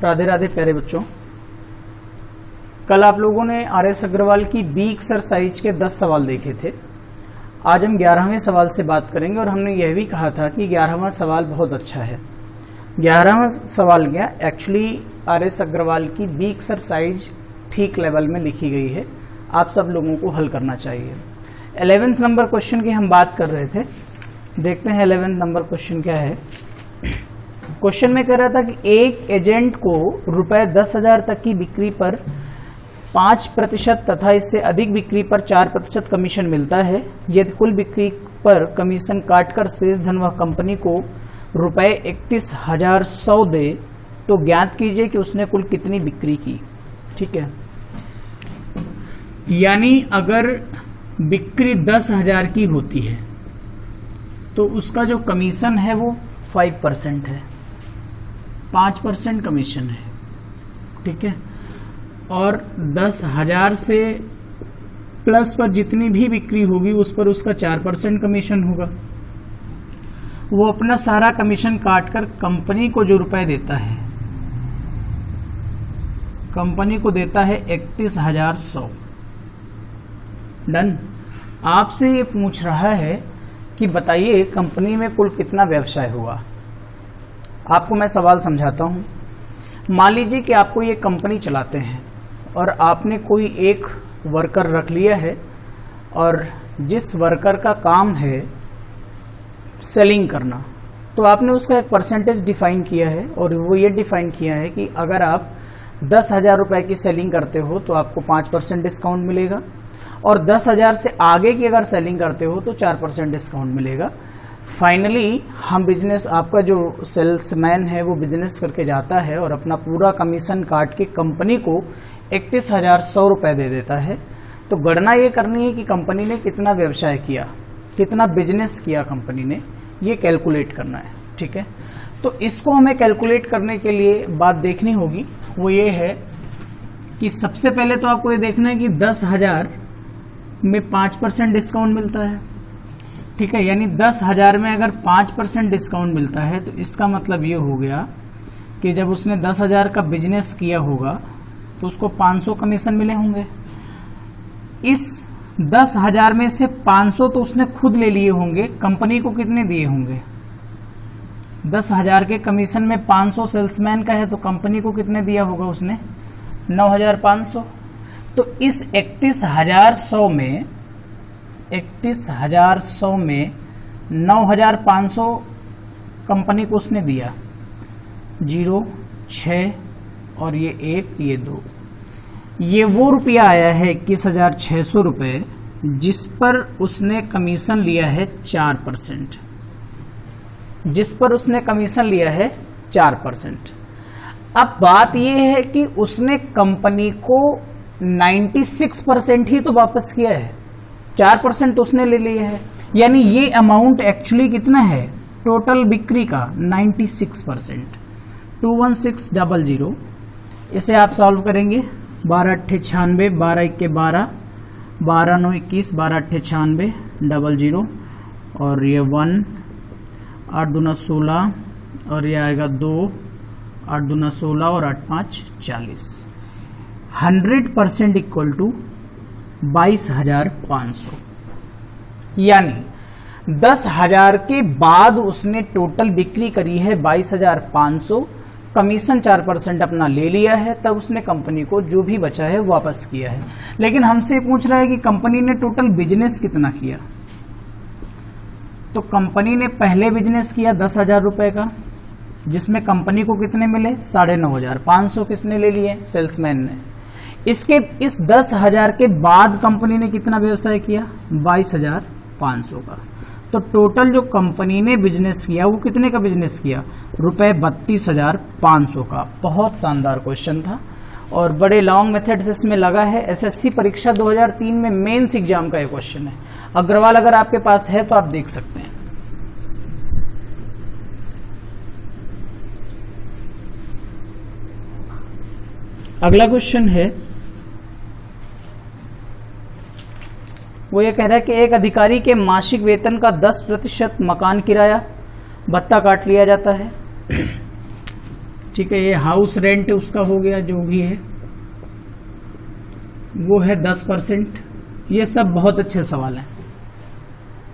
राधे राधे प्यारे बच्चों। कल आप लोगों ने आर.एस. अग्रवाल की बी एक्सरसाइज के 10 सवाल देखे थे। आज हम 11वें सवाल से बात करेंगे और हमने यह भी कहा था कि 11वां सवाल बहुत अच्छा है। 11वां सवाल क्या, एक्चुअली आर.एस. अग्रवाल की बी एक्सरसाइज ठीक लेवल में लिखी गई है, आप सब लोगों को हल करना चाहिए। 11वें नंबर क्वेश्चन की हम बात कर रहे थे, देखते हैं 11वें नंबर क्वेश्चन क्या है। क्वेश्चन में कह रहा था कि एक एजेंट को रुपए 10,000 तक की बिक्री पर 5% तथा इससे अधिक बिक्री पर 4% कमीशन मिलता है। यदि कुल बिक्री पर कमीशन काटकर शेष धन वह कंपनी को रुपए 31,100 दे तो ज्ञात कीजिए कि उसने कुल कितनी बिक्री की। ठीक है, यानी अगर बिक्री 10,000 की होती है तो उसका जो कमीशन है वो 5% है, 5% कमीशन है। ठीक है, और 10,000 से प्लस पर जितनी भी बिक्री होगी उस पर उसका 4% कमीशन होगा। वो अपना सारा कमीशन काटकर कंपनी को जो रुपए देता है, कंपनी को देता है 31,100। डन। आपसे ये पूछ रहा है कि बताइए कंपनी में कुल कितना व्यवसाय हुआ। आपको मैं सवाल समझाता हूं। मान लीजिए कि आपको ये कंपनी चलाते हैं और आपने कोई एक वर्कर रख लिया है और जिस वर्कर का काम है सेलिंग करना, तो आपने उसका एक परसेंटेज डिफाइन किया है और वो ये डिफाइन किया है कि अगर आप 10,000 रुपए की सेलिंग करते हो तो आपको 5% डिस्काउंट मिलेगा और 10,000 से आगे की अगर सेलिंग करते हो तो 4% डिस्काउंट मिलेगा। फाइनली हम बिजनेस, आपका जो सेल्समैन है वो बिजनेस करके जाता है और अपना पूरा कमीशन काट के कंपनी को 31,100 रुपए दे देता है। तो गणना ये करनी है कि कंपनी ने कितना व्यवसाय किया, कितना बिजनेस किया कंपनी ने, ये कैलकुलेट करना है। ठीक है, तो इसको हमें कैलकुलेट करने के लिए बात देखनी होगी, वो ये है कि सबसे पहले तो आपको ये देखना है कि 10,000 में 5% डिस्काउंट मिलता है। ठीक है, यानी 10,000 में अगर 5% डिस्काउंट मिलता है तो इसका मतलब ये हो गया कि जब उसने 10,000 का बिजनेस किया होगा तो उसको 500 कमीशन मिले होंगे। इस 10,000 में से 500 तो उसने खुद ले लिए होंगे, कंपनी को कितने दिए होंगे? 10,000 के कमीशन में 500 सेल्समैन का है तो कंपनी को कितने दिया होगा उसने? 9,500। तो इस 31,100 में 9,500 कंपनी को उसने दिया। 0, 6 और ये 1, ये 2, ये वो रुपया आया है 21,600 रुपये जिस पर उसने कमीशन लिया है 4%, जिस पर उसने कमीशन लिया है 4%। अब बात यह है कि उसने कंपनी को 96% ही तो वापस किया है, 4% तो उसने ले लिया है। यानी ये अमाउंट एक्चुअली कितना है टोटल बिक्री का? 96%। 21600। इसे आप सॉल्व करेंगे। 12 8 96, 12 1 12, 12 9 21, 12 8 96, 00 और ये 1, 8 दूना 16 और ये आएगा 2, 8 दूना 16 और 8 5 40। 100% इक्वल टू 22,500। यानी 10,000 के बाद उसने टोटल बिक्री करी है 22,500, कमीशन 4% अपना ले लिया है, तब उसने कंपनी को जो भी बचा है वापस किया है। लेकिन हमसे पूछ रहा है कि कंपनी ने टोटल बिजनेस कितना किया। तो कंपनी ने पहले बिजनेस किया 10,000 रुपए का, जिसमें कंपनी को कितने मिले? 9,500 किसने ले लिए? सेल्समैन ने। इस 10,000 के बाद कंपनी ने कितना व्यवसाय किया? 22,500 का। तो टोटल जो कंपनी ने बिजनेस किया वो कितने का बिजनेस किया? रुपए 32,500 का। बहुत शानदार क्वेश्चन था और बड़े लॉन्ग मेथड से इसमें लगा है। एसएससी परीक्षा 2003 में मेंस एग्जाम का ये क्वेश्चन है। अग्रवाल अगर आपके पास है तो आप देख सकते हैं। अगला क्वेश्चन है, वो ये कह रहा है कि एक अधिकारी के मासिक वेतन का 10% मकान किराया भत्ता काट लिया जाता है। ठीक है। ये हाउस रेंट उसका हो गया, जो भी है वो है 10%। ये सब बहुत अच्छे सवाल हैं,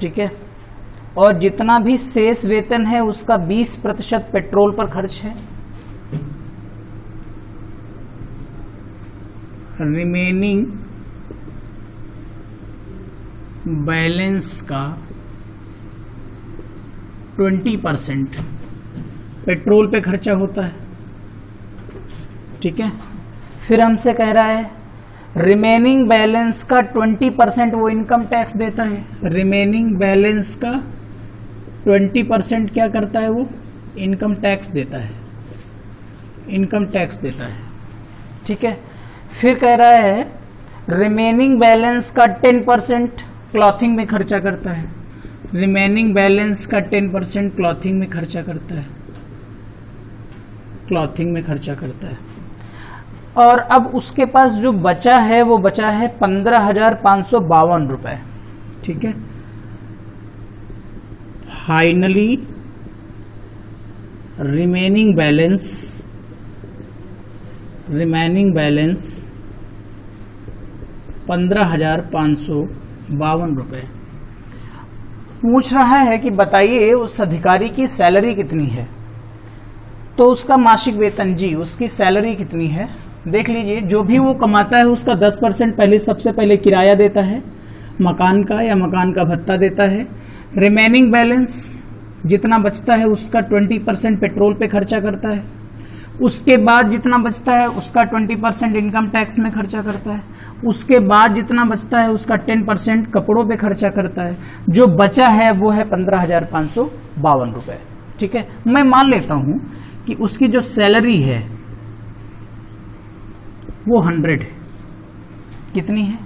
ठीक है। और जितना भी शेष वेतन है उसका 20% पेट्रोल पर खर्च है। रिमेनिंग बैलेंस का 20% पेट्रोल पे खर्चा होता है, ठीक है। फिर हमसे कह रहा है रिमेनिंग बैलेंस का 20% वो इनकम टैक्स देता है। रिमेनिंग बैलेंस का 20% क्या करता है, वो इनकम टैक्स देता है, इनकम टैक्स देता है, ठीक है। फिर कह रहा है रिमेनिंग बैलेंस का 10% क्लॉथिंग में खर्चा करता है। रिमेनिंग बैलेंस का 10% क्लॉथिंग में खर्चा करता है, क्लॉथिंग में खर्चा करता है। और अब उसके पास जो बचा है वो बचा है 15,552 रुपए, ठीक है। फाइनली रिमेनिंग बैलेंस 15,552 रुपए। पूछ रहा है कि बताइए उस अधिकारी की सैलरी कितनी है। तो उसका मासिक वेतन, जी उसकी सैलरी कितनी है देख लीजिए। जो भी वो कमाता है उसका 10% पहले, सबसे पहले किराया देता है मकान का, या मकान का भत्ता देता है। रिमेनिंग बैलेंस जितना बचता है उसका 20% पेट्रोल पे खर्चा करता है। उसके बाद जितना बचता है उसका 20% इनकम टैक्स में खर्चा करता है। उसके बाद जितना बचता है उसका 10% कपड़ों पे खर्चा करता है। जो बचा है वो है 15,552 रुपए, ठीक है। मैं मान लेता हूं कि उसकी जो सैलरी है वो 100 है। कितनी है?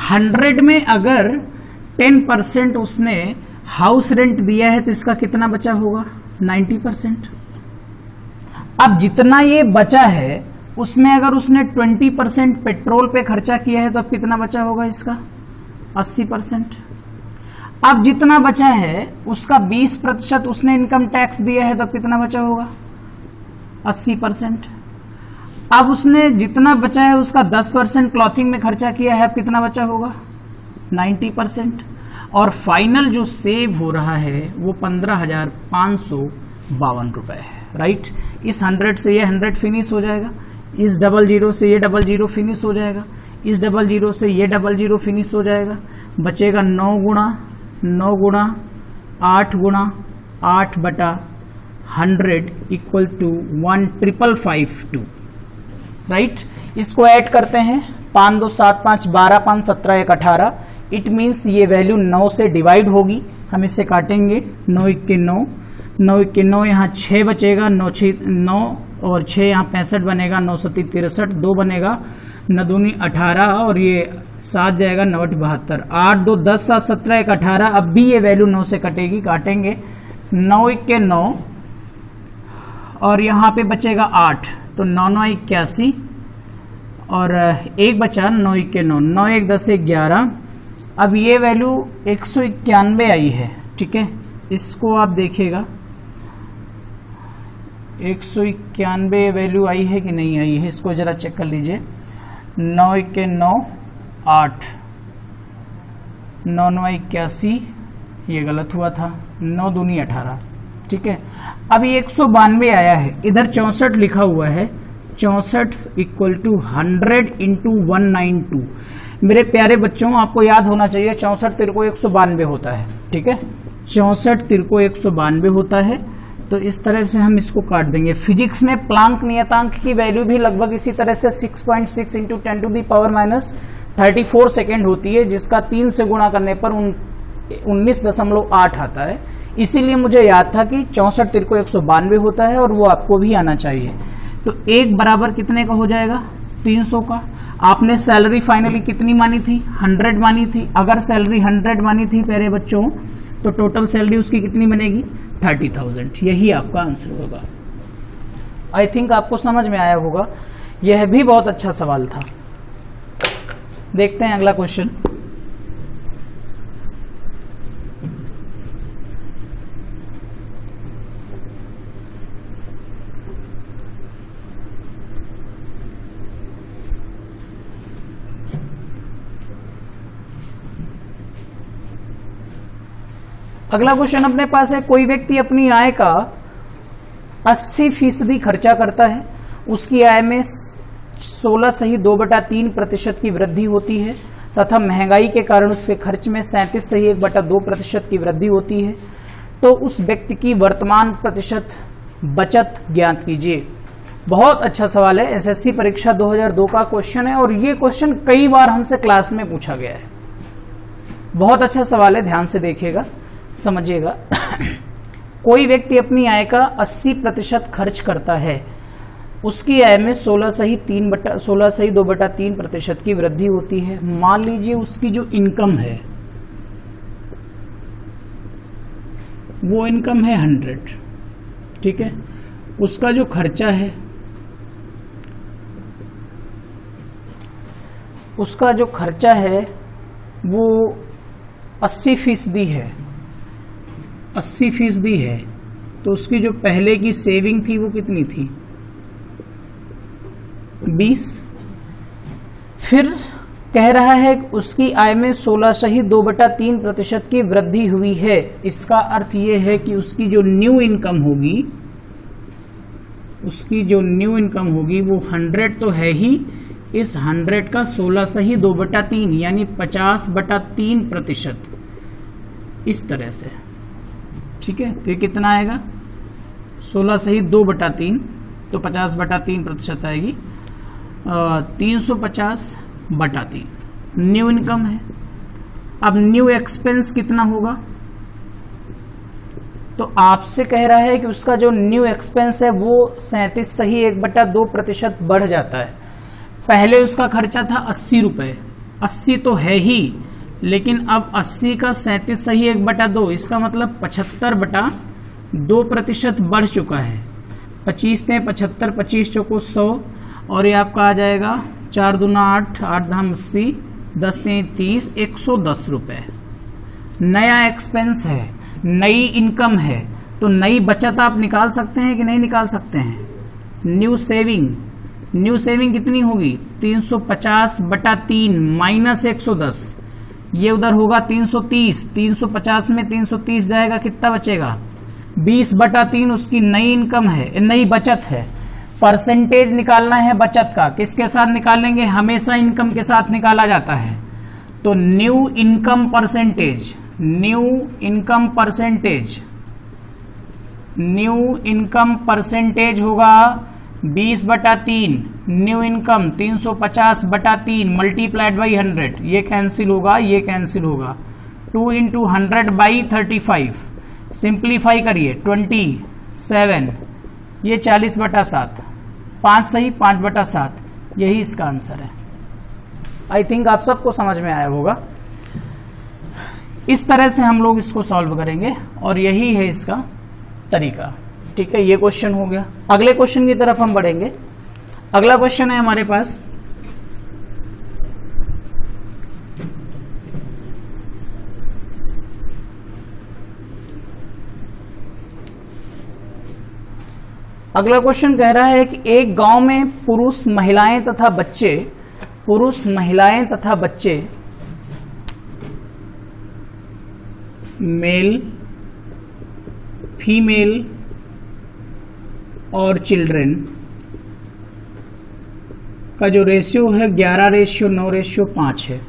100 में अगर 10% उसने हाउस रेंट दिया है तो इसका कितना बचा होगा? 90%। अब जितना ये बचा है उसमें अगर उसने 20% पेट्रोल पे खर्चा किया है तो अब कितना बचा होगा इसका? 80%। अब जितना बचा है उसका 20% उसने इनकम टैक्स दिया है तो अब कितना बचा होगा? 80%। अब उसने जितना बचा है उसका 10% क्लॉथिंग में खर्चा किया है, अब कितना बचा होगा? 90%। और फाइनल जो सेव हो रहा है वो 15,552 रुपए है, राइट। इस 100 से ये 100 फिनिश हो जाएगा, इस 00 से ये 00 फिनिश हो जाएगा, इस 00 से ये 00 फिनिश हो जाएगा। बचेगा 9 गुणा 8 गुणा 8 बटा 100 इक्वल टू 1552, राइट। इसको ऐड करते हैं, 5 2 7 5 12 5 17 1 18। इट मीन्स ये वैल्यू 9 से डिवाइड होगी। हम इसे काटेंगे, 9 1 9, 9 1 9, यहाँ 6 बचेगा, 9 6 9 और 6 यहाँ 65 बनेगा, 9 7 63, 2 बनेगा, 9 दूनी 18 और ये 7 जाएगा, 9 8 72, 8 2 10 7 17 1 18। अब भी ये वैल्यू 9 से कटेगी, काटेंगे, 9 1 9 और यहाँ पे बचेगा 8, तो 9 9 81 और एक बचा 9 1 9, 9 1 10 11। अब ये वैल्यू 191 आई है, ठीक है। इसको आप देखिएगा 191 वैल्यू आई है कि नहीं आई है, इसको जरा चेक कर लीजिए। 9 1 9 8, 9 9 81, ये गलत हुआ था, 9 दूनी 18, ठीक है। अब ये 192 आया है, इधर 64 लिखा हुआ है, 64 इक्वल टू 100 इंटू 192। मेरे प्यारे बच्चों, आपको याद होना चाहिए 64 तिरको 192 होता है, ठीक है। 64 तिरको 192 होता है। तो इस तरह से हम इसको काट देंगे। फिजिक्स में प्लांक नियतांक की वैल्यू भी लगभग इसी तरह से 6.6 into 10 to the power minus 34 second होती है, जिसका 3 से गुणा करने पर 19.8 आता है। इसीलिए मुझे याद था कि 64 तिरको 192 होता है और वो आपको भी आना चाहिए। तो एक बराबर कितने का हो जाएगा? 300 का। आपने सैलरी फाइनली कितनी मानी थी? 100 मानी थी। अगर सैलरी 100 मानी थी प्यारे बच्चों, तो टोटल सैलरी उसकी कितनी बनेगी? 30,000। यही आपका आंसर होगा। आई थिंक आपको समझ में आया होगा। यह भी बहुत अच्छा सवाल था। देखते हैं अगला क्वेश्चन। अगला क्वेश्चन अपने पास है, कोई व्यक्ति अपनी आय का 80% खर्चा करता है, उसकी आय में 16.2/3% की वृद्धि होती है तथा महंगाई के कारण उसके खर्च में 37.1/2% की वृद्धि होती है, तो उस व्यक्ति की वर्तमान प्रतिशत बचत ज्ञात कीजिए। बहुत अच्छा सवाल है, एसएससी परीक्षा 2002 का क्वेश्चन है और ये क्वेश्चन कई बार हमसे क्लास में पूछा गया है। बहुत अच्छा सवाल है, ध्यान से देखिएगा, समझिएगा। कोई व्यक्ति अपनी आय का 80% खर्च करता है, उसकी आय में 16.2/3% की वृद्धि होती है। मान लीजिए उसकी जो इनकम है वो इनकम है 100, ठीक है। उसका जो खर्चा है, उसका जो खर्चा है वो 80% है, 80% है। तो उसकी जो पहले की सेविंग थी वो कितनी थी? 20। फिर कह रहा है कि उसकी आय में 16.2/3% की वृद्धि हुई है। इसका अर्थ ये है कि उसकी जो न्यू इनकम होगी, उसकी जो न्यू इनकम होगी वो 100 तो है ही, इस 100 का 16.2/3 यानी 50/3%, इस तरह से, ठीक है। तो ये कितना आएगा? 16.2/3, तो 50/3% आएगी, 350/3 न्यू इनकम है। अब न्यू एक्सपेंस कितना होगा? तो आपसे कह रहा है कि उसका जो न्यू एक्सपेंस है वो 37.1/2% बढ़ जाता है। पहले उसका खर्चा था 80 रुपये, 80 तो है ही, लेकिन अब 80 का 37.1/2, इसका मतलब 75/2% बढ़ चुका है। 25 ने 75, 25 चौको 100, और ये आपका आ जाएगा 4 दूना 8, 8 धाम 80, 10 ने 30, 110 रुपये। नया एक्सपेंस है, नई इनकम है, तो नई बचत आप निकाल सकते हैं कि नहीं निकाल सकते हैं? न्यू सेविंग, न्यू सेविंग कितनी होगी? 350/3 माइनस 110, ये उधर होगा 330, 350 में 330 जाएगा, कितना बचेगा? 20/3 उसकी नई इनकम है, नई बचत है। परसेंटेज निकालना है बचत का, किसके साथ निकालेंगे? हमेशा इनकम के साथ निकाला जाता है। तो new income percentage, new income percentage, new income percentage होगा 20/3, न्यू इनकम 350/3 मल्टीप्लाइड बाई 100, ये कैंसिल होगा, ये कैंसिल होगा। 2 × 100/35, सिंप्लीफाई करिए, 27, ये 40/7, 5 सही, 5/7, यही इसका आंसर है। आई थिंक आप सबको समझ में आया होगा। इस तरह से हम लोग इसको सॉल्व करेंगे और यही है इसका तरीका, ठीक है। ये क्वेश्चन हो गया। अगले क्वेश्चन की तरफ हम बढ़ेंगे। अगला क्वेश्चन है हमारे पास, अगला क्वेश्चन कह रहा है कि एक गांव में पुरुष महिलाएं तथा बच्चे मेल, फीमेल और चिल्ड्रन का जो रेशियो है 11:9:5 है।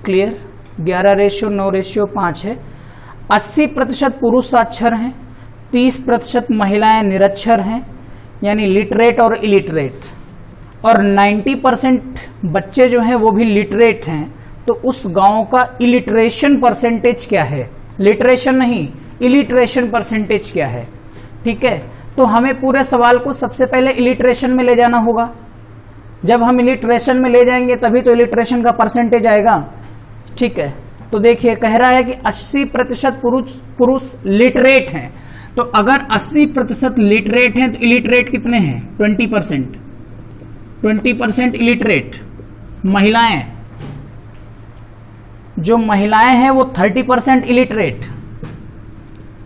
क्लियर? 11:9:5 है। 80% पुरुष साक्षर हैं, 30% महिलाएं निरक्षर हैं, यानी लिटरेट और इलिटरेट, और 90% बच्चे जो हैं वो भी लिटरेट हैं। तो उस गांव का इलिटरेशन परसेंटेज क्या है? लिटरेशन नहीं, इलिटरेशन परसेंटेज क्या है? ठीक है, तो हमें पूरे सवाल को सबसे पहले इलिटरेशन में ले जाना होगा। जब हम इलिटरेशन में ले जाएंगे तभी तो इलिटरेशन का परसेंटेज आएगा। ठीक है, तो देखिए कह रहा है कि 80% पुरुष लिटरेट हैं। तो अगर 80% लिटरेट हैं तो इलिटरेट कितने हैं? 20%। 20% इलिटरेट। महिलाएं, जो महिलाएं हैं वो 30% इलिटरेट।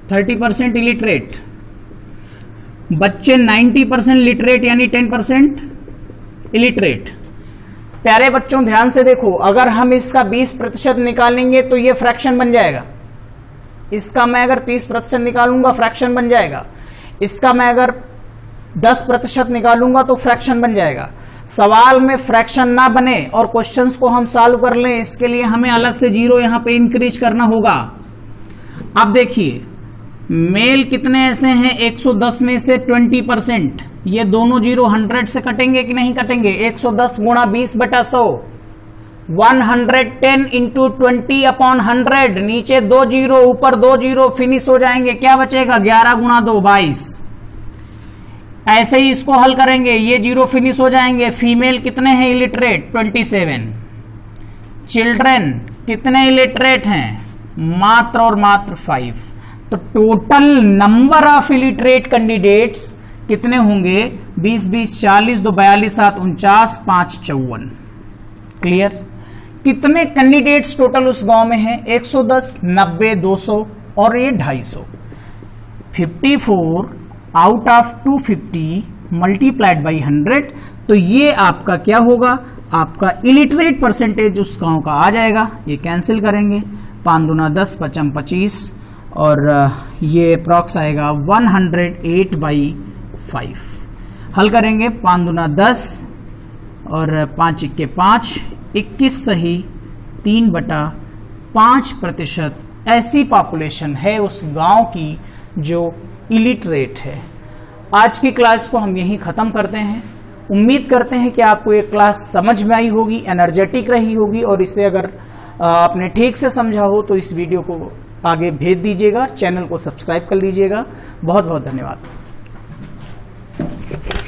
30% इलिटरेट। बच्चे 90% लिटरेट यानी 10% इलिटरेट। प्यारे बच्चों ध्यान से देखो, अगर हम इसका 20% निकालेंगे तो ये फ्रैक्शन बन जाएगा। इसका मैं अगर 30% निकालूंगा फ्रैक्शन बन जाएगा, इसका मैं अगर 10% निकालूंगा तो फ्रैक्शन बन जाएगा। सवाल में फ्रैक्शन ना बने और क्वेश्चंस को हम सॉल्व कर लें, इसके लिए हमें अलग से जीरो यहां पे इंक्रीज करना होगा। अब देखिए मेल कितने ऐसे हैं, 110 में से 20%, ये दोनों जीरो 100 से कटेंगे कि नहीं कटेंगे? 110 गुणा 20/100, 110 इंटू 20/100, नीचे 2 जीरो ऊपर 2 जीरो, फिनिश हो जाएंगे। क्या बचेगा? 11 गुणा 2 22। ऐसे ही इसको हल करेंगे, ये जीरो फिनिश हो जाएंगे। फीमेल कितने हैं इलिटरेट? 27। चिल्ड्रन कितने इलिटरेट हैं? मात्र और मात्र 5। तो total number of illiterate candidates कितने होंगे? 20 20 40, 2 42, 7 49, 5 54। क्लियर? कितने कैंडिडेट्स टोटल उस गांव में हैं? 110, 90, 200 और ये 250। 54 आउट ऑफ 250 मल्टीप्लाइड बाई 100। तो ये आपका क्या होगा? आपका इलिटरेट परसेंटेज उस गांव का आ जाएगा। ये कैंसिल करेंगे, 5 दूना 10, 5 25 और ये अप्रॉक्स आएगा 108/5। हल करेंगे, 5 दूना 10 और 5 1 5, 21 सही, 3/5% ऐसी पॉपुलेशन है उस गांव की जो इलिटरेट है। आज की क्लास को हम यहीं ख़त्म करते हैं। उम्मीद करते हैं कि आपको ये क्लास समझ में आई होगी, एनर्जेटिक रही होगी और इसे अगर आपने ठीक से समझा हो तो इस वीडियो को आगे भेज दीजिएगा, चैनल को सब्सक्राइब कर लीजिएगा। बहुत बहुत धन्यवाद।